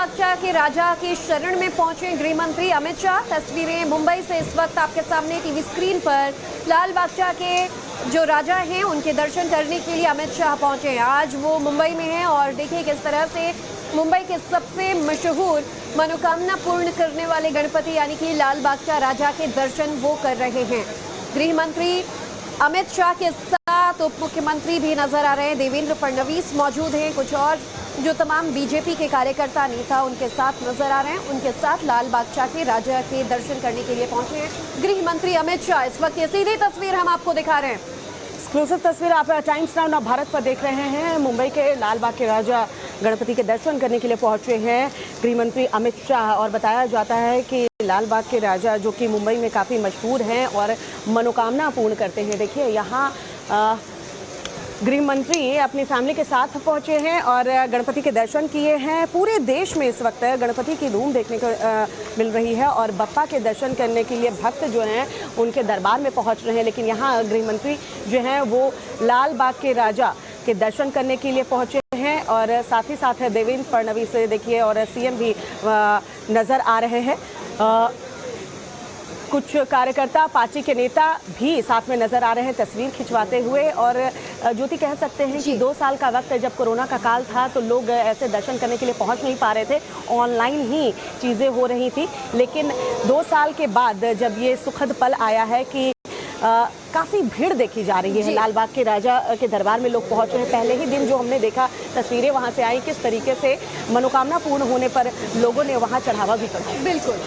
बागचा के राजा के शरण में पहुंचे गृह मंत्री अमित शाह। तस्वीरें मुंबई से इस वक्त आपके सामने टीवी स्क्रीन पर। लाल बागचा के जो राजा हैं उनके दर्शन करने के लिए अमित शाह पहुंचे हैं। आज वो मुंबई में हैं और देखिए किस तरह से मुंबई के सबसे मशहूर मनोकामना पूर्ण करने वाले गणपति यानी कि लाल बागचा राजा के दर्शन वो कर रहे हैं। गृह मंत्री अमित शाह के साथ उप मुख्यमंत्री भी नजर आ रहे हैं। देवेंद्र फडणवीस मौजूद हैं। कुछ और जो तमाम बीजेपी के कार्यकर्ता नेता उनके साथ नजर आ रहे हैं। उनके साथ लाल बागचा के राजा के दर्शन करने के लिए पहुंचे हैं गृह मंत्री अमित शाह। इस वक्त ये सीधी तस्वीर हम आपको दिखा रहे हैं। एक्सक्लूसिव तस्वीर आप टाइम्स नाउ भारत पर देख रहे हैं। मुंबई के लाल बाग के राजा गणपति के दर्शन करने के लिए पहुंचे हैं गृह मंत्री अमित शाह। और बताया जाता है कि लाल बाग के राजा जो कि मुंबई में काफ़ी मशहूर हैं और मनोकामना पूर्ण करते हैं। देखिए यहाँ गृह मंत्री अपनी फैमिली के साथ पहुंचे हैं और गणपति के दर्शन किए हैं। पूरे देश में इस वक्त गणपति की धूम देखने को मिल रही है और बप्पा के दर्शन करने के लिए भक्त जो हैं उनके दरबार में पहुंच रहे हैं। लेकिन यहाँ गृह मंत्री जो हैं वो लाल बाग के राजा के दर्शन करने के लिए पहुंचे हैं और साथ ही साथ देवेंद्र फडणवीस देखिए और सीएम भी नज़र आ रहे हैं। कुछ कार्यकर्ता पार्टी के नेता भी साथ में नजर आ रहे हैं तस्वीर खिंचवाते हुए। और ज्योति कह सकते हैं कि 2 साल का वक्त जब कोरोना का काल था तो लोग ऐसे दर्शन करने के लिए पहुंच नहीं पा रहे थे, ऑनलाइन ही चीज़ें हो रही थी। लेकिन 2 साल के बाद जब ये सुखद पल आया है कि काफ़ी भीड़ देखी जा रही है। लाल बाग के राजा के दरबार में लोग पहुंचे हैं। पहले ही दिन जो हमने देखा तस्वीरें वहां से आई किस तरीके से मनोकामना पूर्ण होने पर लोगों ने वहां चढ़ावा भी चढ़ाया। बिल्कुल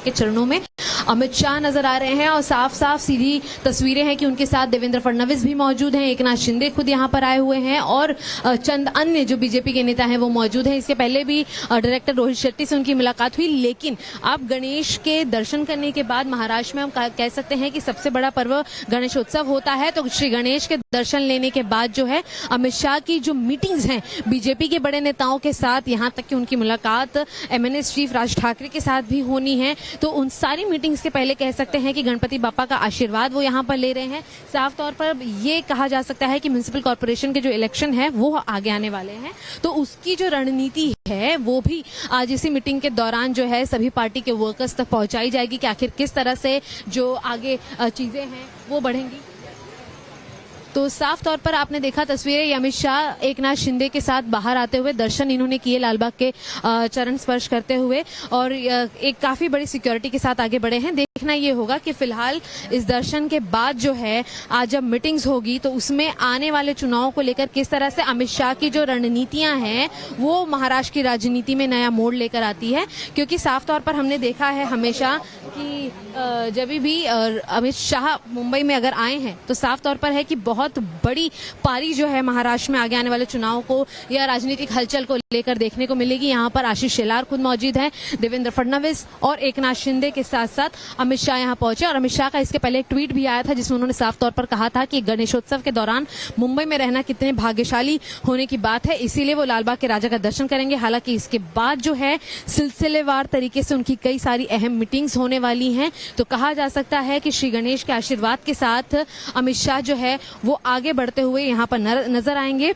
के चरणों में अमित शाह नजर आ रहे हैं और साफ साफ सीधी तस्वीरें हैं कि उनके साथ देवेंद्र फडणवीस भी मौजूद हैं, एकनाथ शिंदे खुद यहां पर आए हुए हैं और चंद अन्य जो बीजेपी के नेता हैं वो मौजूद हैं। इसके पहले भी डायरेक्टर रोहित शेट्टी से उनकी मुलाकात हुई। लेकिन अब गणेश के दर्शन करने के बाद महाराष्ट्र में हम कह सकते हैं कि सबसे बड़ा पर्व गणेशोत्सव होता है। तो श्री गणेश के दर्शन लेने के बाद जो है अमित शाह की जो मीटिंग्स हैं बीजेपी के बड़े नेताओं के साथ, यहाँ तक कि उनकी मुलाकात एमएनएस चीफ राज ठाकरे के साथ भी होनी है। तो उन सारी मीटिंग्स के पहले कह सकते हैं कि गणपति बापा का आशीर्वाद वो यहाँ पर ले रहे हैं। साफ तौर पर ये कहा जा सकता है कि म्युनिसिपल कॉर्पोरेशन के जो इलेक्शन है वो आगे आने वाले हैं, तो उसकी जो रणनीति है वो भी आज इसी मीटिंग के दौरान जो है सभी पार्टी के वर्कर्स तक पहुंचाई जाएगी कि आखिर किस तरह से जो आगे चीजें हैं वो बढ़ेंगी। तो साफ तौर पर आपने देखा तस्वीरें, अमित शाह एकनाथ शिंदे के साथ बाहर आते हुए दर्शन इन्होंने किए लालबाग के चरण स्पर्श करते हुए और एक काफी बड़ी सिक्योरिटी के साथ आगे बढ़े हैं। देखना ये होगा कि फिलहाल इस दर्शन के बाद जो है आज जब मीटिंग्स होगी तो उसमें आने वाले चुनावों को लेकर किस तरह से अमित शाह की जो रणनीतियां हैं वो महाराष्ट्र की राजनीति में नया मोड़ लेकर आती है। क्योंकि साफ तौर पर हमने देखा है हमेशा कि जब भी अमित शाह मुंबई में अगर आए हैं तो साफ तौर पर है कि बहुत बड़ी पारी जो है महाराष्ट्र में आगे आने वाले चुनाव को या राजनीतिक हलचल को लेकर देखने को मिलेगी। यहाँ पर आशीष शेलार खुद मौजूद हैं, देवेंद्र फडणवीस और एकनाथ शिंदे के साथ साथ अमित शाह यहाँ पहुंचे। और अमित शाह का इसके पहले एक ट्वीट भी आया था जिसमें उन्होंने साफ तौर पर कहा था कि गणेशोत्सव के दौरान मुंबई में रहना कितने भाग्यशाली होने की बात है, इसीलिए वो लालबाग के राजा का दर्शन करेंगे। हालांकि इसके बाद जो है सिलसिलेवार तरीके से उनकी कई सारी अहम मीटिंग्स होने वाली हैं। तो कहा जा सकता है कि श्री गणेश के आशीर्वाद के साथ अमित शाह जो है वो आगे बढ़ते हुए यहाँ पर नजर आएंगे।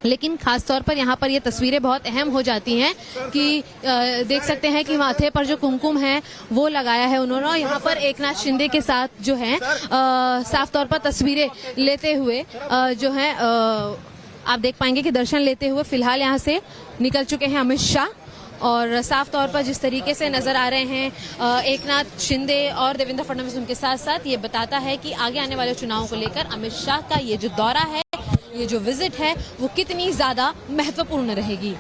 लेकिन खास तौर पर यहाँ पर ये तस्वीरें बहुत अहम हो जाती हैं कि देख सकते हैं कि माथे पर जो कुमकुम है वो लगाया है उन्होंने। और यहाँ पर एकनाथ शिंदे के साथ जो है साफ तौर पर तस्वीरें लेते हुए जो है आप देख पाएंगे कि दर्शन लेते हुए फिलहाल यहाँ से निकल चुके हैं अमित शाह। और साफ तौर पर जिस तरीके से नजर आ रहे हैं एकनाथ शिंदे और देवेंद्र फडणवीस उनके साथ साथ, ये बताता है कि आगे आने वाले चुनावों को लेकर अमित शाह का ये जो दौरा है, ये जो विजिट है वो कितनी ज्यादा महत्वपूर्ण रहेगी।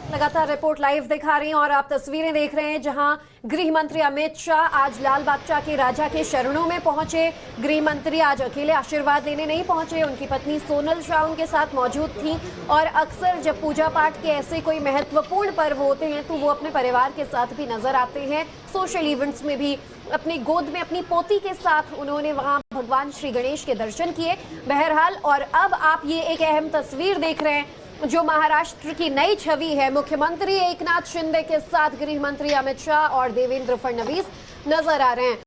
लगातार रिपोर्ट लाइव दिखा रही हैं और आप तस्वीरें देख रहे हैं जहां गृह मंत्री अमित शाह आज लाल बागचा के राजा के शरणों में पहुंचे। गृह मंत्री आज अकेले आशीर्वाद लेने नहीं पहुंचे, उनकी पत्नी सोनल शाह उनके साथ मौजूद थी। और अक्सर जब पूजा पाठ के ऐसे कोई महत्वपूर्ण पर्व होते हैं तो वो अपने परिवार के साथ भी नजर आते हैं। सोशल इवेंट्स में भी अपनी गोद में अपनी पोती के साथ उन्होंने वहां भगवान श्री गणेश के दर्शन किए। बहरहाल और अब आप ये एक अहम तस्वीर देख रहे हैं जो महाराष्ट्र की नई छवि है, मुख्यमंत्री एकनाथ शिंदे के साथ गृह मंत्री अमित शाह और देवेंद्र फडणवीस नजर आ रहे हैं।